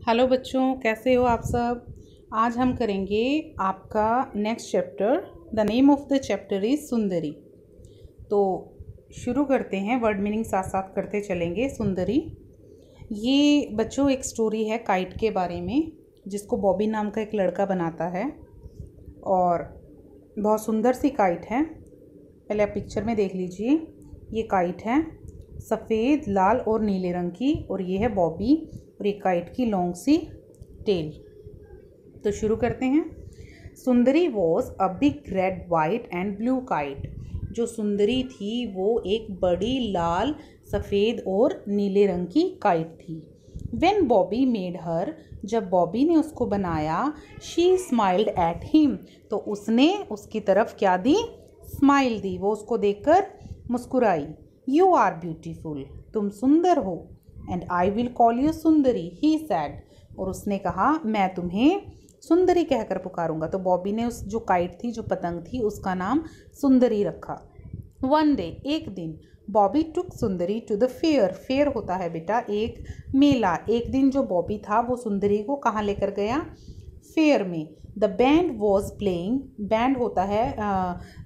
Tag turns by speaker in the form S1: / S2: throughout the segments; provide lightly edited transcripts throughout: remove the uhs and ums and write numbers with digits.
S1: Hello बच्चों, कैसे हो आप सब। आज हम करेंगे आपका next chapter. The name of the chapter is सुंदरी। तो शुरू करते हैं, वर्ड मीनिंग साथ साथ करते चलेंगे। सुंदरी ये बच्चों एक स्टोरी है काइट के बारे में, जिसको बॉबी नाम का एक लड़का बनाता है और बहुत सुंदर सी काइट है। पहले आप पिक्चर में देख लीजिए, ये काइट है सफ़ेद, लाल और नीले रंग की, और ये है बॉबी और ये काइट की लॉन्ग सी टेल। तो शुरू करते हैं। सुंदरी was a big red white and blue kite. जो सुंदरी थी वो एक बड़ी लाल, सफ़ेद और नीले रंग की काइट थी। When बॉबी मेड हर, जब बॉबी ने उसको बनाया, शी स्माइल्ड एट हिम, तो उसने उसकी तरफ क्या दी, स्माइल दी, वो उसको देखकर मुस्कुराई। यू आर ब्यूटीफुल, तुम सुंदर हो। And I will call you Sundari, he sad, और उसने कहा मैं तुम्हें सुंदरी कहकर पुकारूंगा। तो बॉबी ने उस जो काइट थी, जो पतंग थी, उसका नाम सुंदरी रखा। वन डे, एक दिन, बॉबी टुक सुंदरी टू द फेयर। फेयर होता है बेटा एक मेला। एक दिन जो बॉबी था वो सुंदरी को कहाँ लेकर गया, फेयर में। The band was playing, band होता है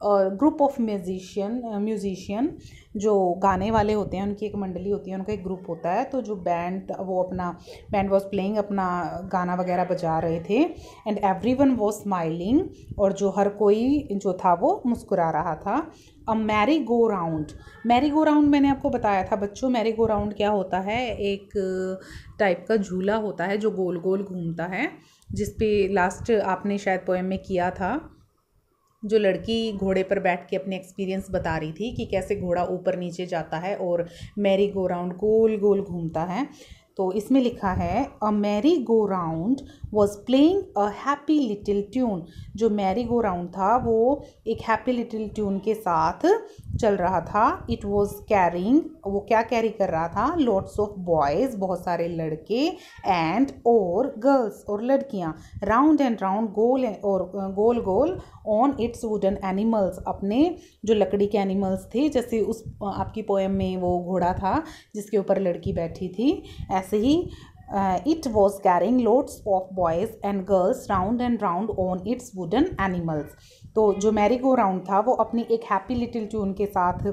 S1: ग्रुप ऑफ म्यूजिशियन जो गाने वाले होते हैं, उनकी एक मंडली होती है, उनका एक ग्रुप होता है। तो जो बैंड, वो अपना बैंड वॉज प्लेइंग, अपना गाना वगैरह बजा रहे थे। एंड एवरीवन वॉज स्माइलिंग, और जो हर कोई जो था वो मुस्कुरा रहा था। A merry go round, merry go round मैंने आपको बताया था बच्चों। मैरी गो राउंड क्या होता है, एक टाइप का झूला होता है जो गोल गोल घूमता है, जिसपे लास्ट आपने शायद पोएम में किया था, जो लड़की घोड़े पर बैठ के अपने एक्सपीरियंस बता रही थी कि कैसे घोड़ा ऊपर नीचे जाता है और मैरी गो राउंड गोल गोल घूमता है। तो इसमें लिखा है a merry go round was playing a happy little tune. जो मैरी गो राउंड था वो एक हैप्पी लिटिल ट्यून के साथ चल रहा था। इट वॉज कैरिंग, वो क्या कैरी कर रहा था, लॉट्स ऑफ बॉयज़, बहुत सारे लड़के, एंड और गर्ल्स, और लड़कियाँ, राउंड एंड राउंड, गोल और गोल गोल, ऑन इट्स वुडन एनिमल्स, अपने जो लकड़ी के एनिमल्स थे, जैसे उस आपकी पोएम में वो घोड़ा था जिसके ऊपर लड़की बैठी थी, ऐसे ही it was carrying loads of boys and girls round and round on its wooden animals. तो जो मैरी गो राउंड था वो अपनी एक हैप्पी लिटिल ट्यून के साथ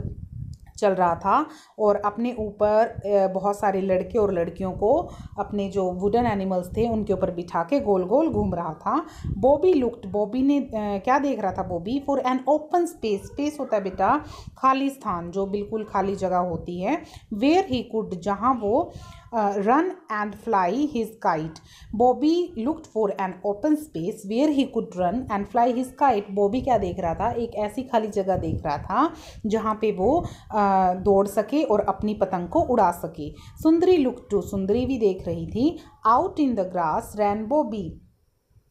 S1: चल रहा था और अपने ऊपर बहुत सारे लड़के और लड़कियों को, अपने जो वुडन एनिमल्स थे उनके ऊपर बिठा के गोल गोल घूम रहा था। बॉबी लुक्ड, बॉबी ने क्या देख रहा था Bobby, for an open space, space होता है बेटा खाली स्थान, जो बिल्कुल खाली जगह होती है, वेयर ही कुड, जहाँ वो run and fly his kite. Bobby looked for an open space where he could run and fly his kite. Bobby क्या देख रहा था, एक ऐसी खाली जगह देख रहा था जहाँ पे वो दौड़ सके और अपनी पतंग को उड़ा सके। सुंदरी लुक टू, सुंदरी भी देख रही थी। Out in the grass ran Bobby.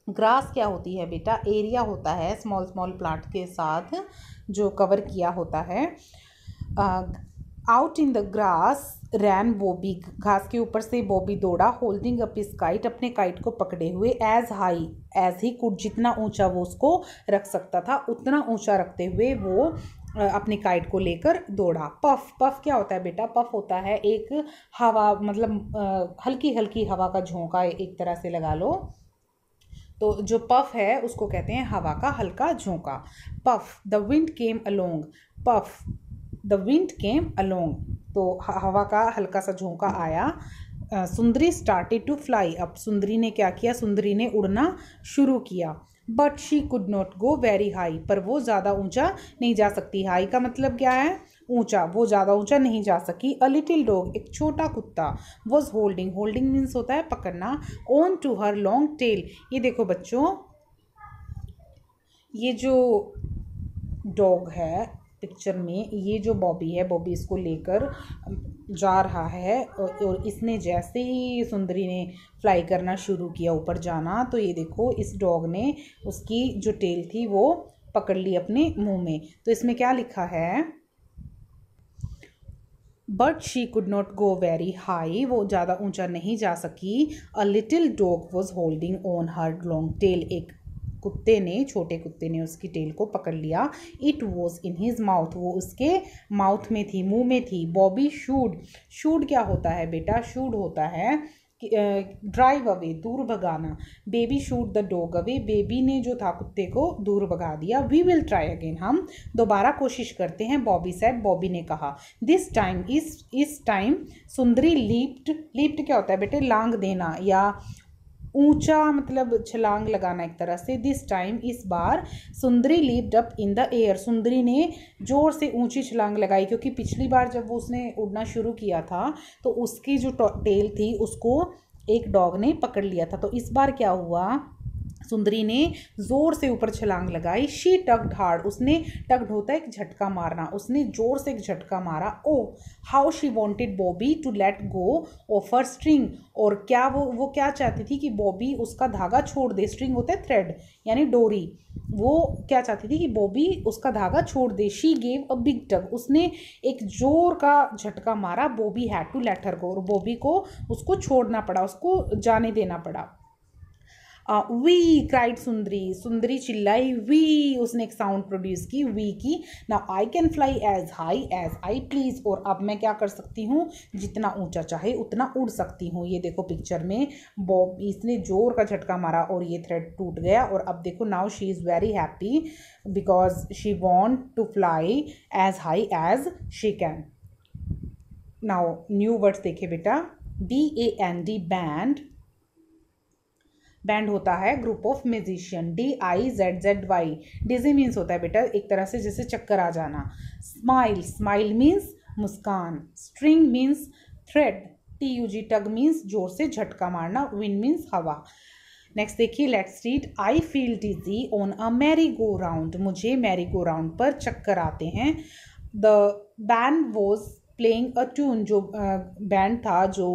S1: Grass क्या होती है बेटा, एरिया होता है स्मॉल स्मॉल प्लांट के साथ जो कवर किया होता है। Out in the grass ran Bobby, घास के ऊपर से बॉबी दौड़ा, होल्डिंग अप हिज काइट, अपने काइट को पकड़े हुए, as high as he could, जितना ऊंचा वो उसको रख सकता था उतना ऊंचा रखते हुए वो अपनी काइट को लेकर दौड़ा। पफ, पफ क्या होता है बेटा, पफ होता है एक हवा, मतलब हल्की हल्की हवा का झोंका, एक तरह से लगा लो। तो जो पफ है उसको कहते हैं हवा का हल्का झोंका। Puff, the wind came along, puff the wind came along, तो हवा का हल्का सा झोंका आया। सुंदरी स्टार्टेड टू फ्लाई, अब सुंदरी ने क्या किया, सुंदरी ने उड़ना शुरू किया। But she could not go very high, पर वो ज़्यादा ऊंचा नहीं जा सकती। हाई का मतलब क्या है, ऊंचा, वो ज़्यादा ऊंचा नहीं जा सकी। अ लिटिल डॉग, एक छोटा कुत्ता, वॉज होल्डिंग, होल्डिंग मीन्स होता है पकड़ना, on to her long tail. ये देखो बच्चों, ये जो डॉग है पिक्चर में, ये जो बॉबी है, बॉबी इसको लेकर जा रहा है, और इसने जैसे ही सुंदरी ने फ्लाई करना शुरू किया, ऊपर जाना, तो ये देखो इस डॉग ने उसकी जो टेल थी वो पकड़ ली अपने मुंह में। तो इसमें क्या लिखा है, but she could not go very high, वो ज़्यादा ऊंचा नहीं जा सकी। A little dog was holding on her long tell, एक कुत्ते ने, छोटे कुत्ते ने उसकी टेल को पकड़ लिया। It was in his mouth, वो उसके माउथ में थी, मुंह में थी। बॉबी शूड, शूड क्या होता है बेटा, शूड होता है ड्राइव अवे, दूर भगाना। Baby shoot the dog away, baby ने जो था कुत्ते को दूर भगा दिया। वी विल ट्राई अगेन, हम दोबारा कोशिश करते हैं। बॉबी सेड, बॉबी ने कहा। दिस टाइम, इस टाइम सुंदरी लीप्ड क्या होता है बेटे? लांग देना या ऊंचा, मतलब छलांग लगाना एक तरह से। दिस टाइम, इस बार, सुंदरी leaped up in the air, सुंदरी ने जोर से ऊंची छलांग लगाई, क्योंकि पिछली बार जब वो उसने उड़ना शुरू किया था तो उसकी जो टेल थी उसको एक डॉग ने पकड़ लिया था। तो इस बार क्या हुआ, सुंदरी ने जोर से ऊपर छलांग लगाई। शी टग्ड हार्ड, उसने, टग्ड होता है एक झटका मारना, उसने जोर से एक झटका मारा। Oh how she wanted Bobby to let go of her string, और क्या वो क्या चाहती थी कि बॉबी उसका धागा छोड़ दे। स्ट्रिंग होता है थ्रेड यानी डोरी, वो क्या चाहती थी कि बॉबी उसका धागा छोड़ दे। She gave a big tug, उसने एक जोर का झटका मारा। Bobby had to let her go, और बॉबी को उसको छोड़ना पड़ा, उसको जाने देना पड़ा। वी क्राइड सुंदरी, सुंदरी चिल्लाई। वी, उसने एक साउंड प्रोड्यूस की, वी की। Now I can fly as high as I please, और अब मैं क्या कर सकती हूँ, जितना ऊंचा चाहे उतना उड़ सकती हूँ। ये देखो पिक्चर में बॉब, इसने जोर का झटका मारा और ये थ्रेड टूट गया। और अब देखो now she is very happy because she want to fly as high as she can. Now new words देखे बेटा। BAND, बैंड, बैंड होता है group of musician. DIZZY, dizzy means होता है बेटा एक तरह से जैसे चक्कर आ जाना। स्माइल, स्माइल मीन्स मुस्कान। String means thread. TUG, tug means जोर से झटका मारना। विंड मीन्स हवा। नेक्स्ट देखिए, let's read. I feel dizzy on a merry go round, मुझे मैरी गो राउंड पर चक्कर आते हैं। The band was playing a tune, जो बैंड था, जो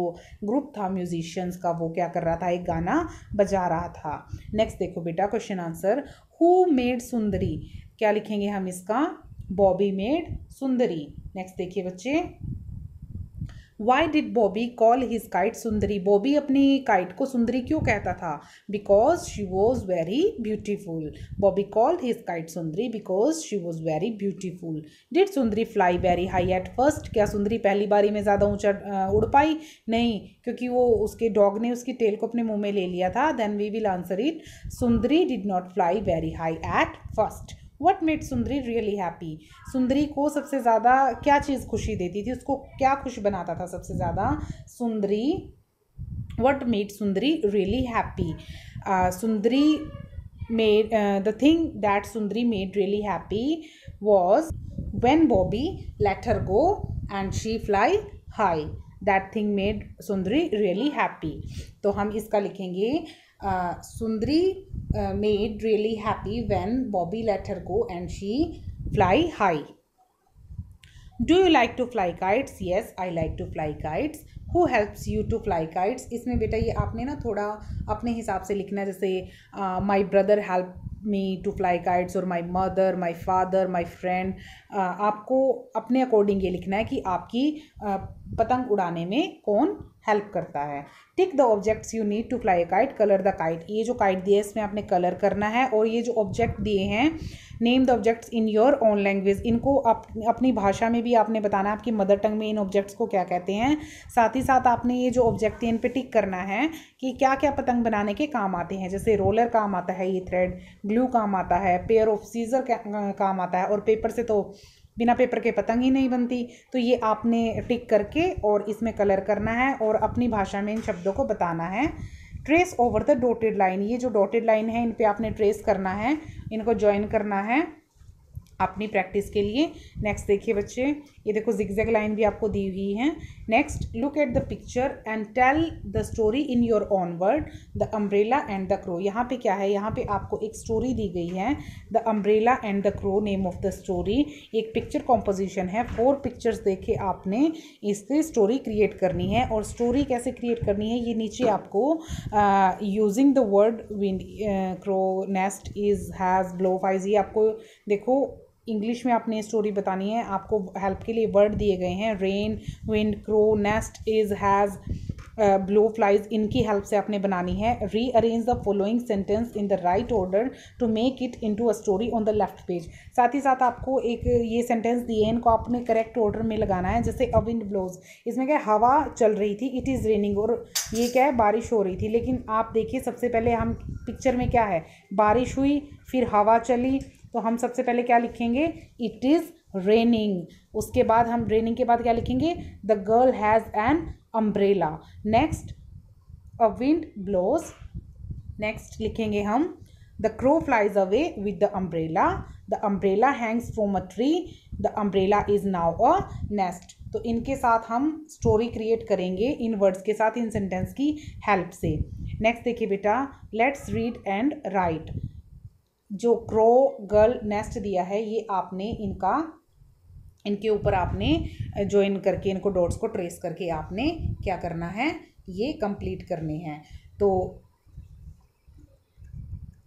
S1: ग्रुप था म्यूजिशियंस का, वो क्या कर रहा था, एक गाना बजा रहा था। नेक्स्ट देखो बेटा क्वेश्चन आंसर। हु मेड सुंदरी, क्या लिखेंगे हम इसका? बॉबी मेड सुंदरी। नेक्स्ट देखिए बच्चे। Why did Bobby call his kite Sundari, Bobby अपनी काइट को सुंदरी क्यों कहता था? Because she was very beautiful. Bobby called his kite Sundari because she was very beautiful. Did Sundari fly very high at first, क्या सुंदरी पहली बारी में ज़्यादा ऊंचा उड़ पाई? नहीं, क्योंकि वो उसके डॉग ने उसकी टेल को अपने मुंह में ले लिया था। Then we will answer it. Sundari did not fly very high at first. What made Sundari really happy, Sundari को सबसे ज़्यादा क्या चीज़ खुशी देती थी, उसको क्या खुश बनाता था सबसे ज़्यादा? सुंदरी, what made Sundari really happy, Sundari made the thing that Sundari made really happy was when Bobby let her go and she fly high. That thing made Sundari really happy. तो हम इसका लिखेंगे सुंदरी made really happy when Bobby let her go and she fly high. Do you like to fly kites? Yes, I like to fly kites. Who helps you to fly kites? इसमें बेटा ये आपने ना थोड़ा अपने हिसाब से लिखना है, जैसे my brother helped me to fly kites और my mother, my father, my friend. आपको अपने अकॉर्डिंग ये लिखना है कि आपकी पतंग उड़ाने में कौन हेल्प करता है। Tick the objects you need to fly kite, colour the kite, ये जो काइट दिए इसमें आपने कलर करना है। और ये जो ऑब्जेक्ट दिए हैं, name the objects in your own language, इनको अपनी भाषा में भी आपने बताना है, आपकी मदर टंग में इन ऑब्जेक्ट्स को क्या कहते हैं। साथ ही साथ आपने ये जो ऑब्जेक्ट है इन पे टिक करना है कि क्या क्या पतंग बनाने के काम आते हैं। जैसे रोलर काम आता है, ये थ्रेड, ग्लू काम आता है, पेयर ऑफ सीजर काम आता है, और पेपर से तो बिना पेपर के पतंग ही नहीं बनती। तो ये आपने टिक करके और इसमें कलर करना है और अपनी भाषा में इन शब्दों को बताना है। Trace over the dotted line, ये जो डॉटेड लाइन है इन पे आपने ट्रेस करना है, इनको ज्वाइन करना है अपनी प्रैक्टिस के लिए। नेक्स्ट देखिए बच्चे, ये देखो जिगजैग लाइन भी आपको दी हुई है। Next, look at the picture and tell the story in your own word. The umbrella and the crow, यहाँ पे क्या है, यहाँ पे आपको एक स्टोरी दी गई है। The umbrella and the crow, name of the story. एक पिक्चर कॉम्पोजिशन है, 4 पिक्चर्स देखे आपने इससे स्टोरी क्रिएट करनी है। और स्टोरी कैसे क्रिएट करनी है, ये नीचे आपको using the word wind, crow, nest, is, has, blow, flies, ये आपको देखो इंग्लिश में आपने स्टोरी बतानी है। आपको हेल्प के लिए वर्ड दिए गए हैं, rain, wind, crow, nest, is, has, blow flies, इनकी हेल्प से आपने बनानी है। Rearrange the following sentence in the right order to make it into a story on the left page. साथ ही साथ आपको एक ये सेंटेंस दिए हैं, इनको आपने करेक्ट ऑर्डर में लगाना है। जैसे अ विंड ब्लोज, इसमें क्या है, हवा चल रही थी, इट इज़ रेनिंग, और ये क्या है, बारिश हो रही थी। लेकिन आप देखिए सबसे पहले हम पिक्चर में क्या है, बारिश हुई फिर हवा चली, तो हम सबसे पहले क्या लिखेंगे, इट इज़ रेनिंग। उसके बाद हम रेनिंग के बाद क्या लिखेंगे, the girl has an umbrella. Next a wind blows, next लिखेंगे हम the crow flies away with the umbrella, the umbrella hangs from a tree, the umbrella is now a nest. तो इनके साथ हम स्टोरी क्रिएट करेंगे इन words के साथ, इन sentence की हेल्प से। नेक्स्ट देखिए बेटा, लेट्स रीड एंड राइट। जो क्रो गर्ल नेस्ट दिया है, ये आपने इनके ऊपर आपने ज्वाइन करके, इनको डॉट्स को ट्रेस करके आपने क्या करना है, ये कंप्लीट करने हैं। तो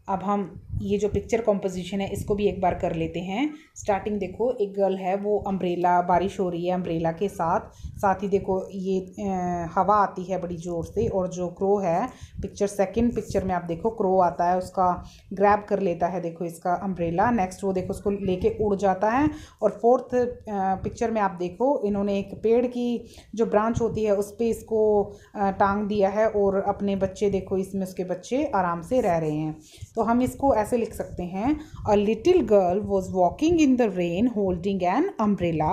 S1: अब हम ये जो पिक्चर कॉम्पोजिशन है इसको भी एक बार कर लेते हैं। स्टार्टिंग देखो, एक गर्ल है, वो अम्ब्रेला, बारिश हो रही है अम्ब्रेला के साथ ही देखो ये हवा आती है बड़ी ज़ोर से, और जो क्रो है, पिक्चर सेकंड पिक्चर में आप देखो क्रो आता है, उसका ग्रैब कर लेता है देखो इसका अम्ब्रेला। नेक्स्ट वो देखो उसको लेके उड़ जाता है। और फोर्थ पिक्चर में आप देखो, इन्होंने एक पेड़ की जो ब्रांच होती है उस पर इसको टांग दिया है, और अपने बच्चे देखो इसमें उसके बच्चे आराम से रह रहे हैं। तो हम इसको ऐसे लिख सकते हैं, a little girl was walking in the rain holding an umbrella,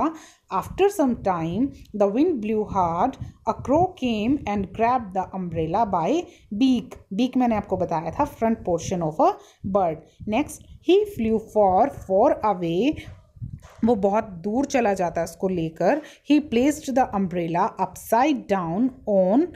S1: after some time the wind blew hard, a crow came and grabbed the umbrella by beak. Beak मैंने आपको बताया था, front portion of a bird. Next, he flew far away, वो बहुत दूर चला जाता है उसको लेकर। He placed the umbrella upside down on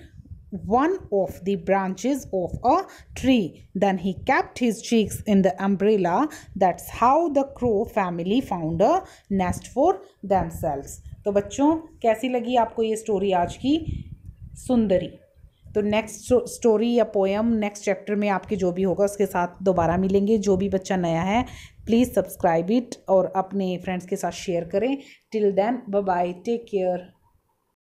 S1: one of the branches of a tree. Then he kept his chicks in the umbrella. That's how the crow family found a nest for themselves. तो बच्चों, कैसी लगी आपको ये story आज की, सुंदरी? तो next story या पोएम नेक्स्ट चैप्टर में आपके जो भी होगा उसके साथ दोबारा मिलेंगे। जो भी बच्चा नया है प्लीज़ सब्सक्राइब इट और अपने फ्रेंड्स के साथ शेयर करें। Till then bye bye, take care.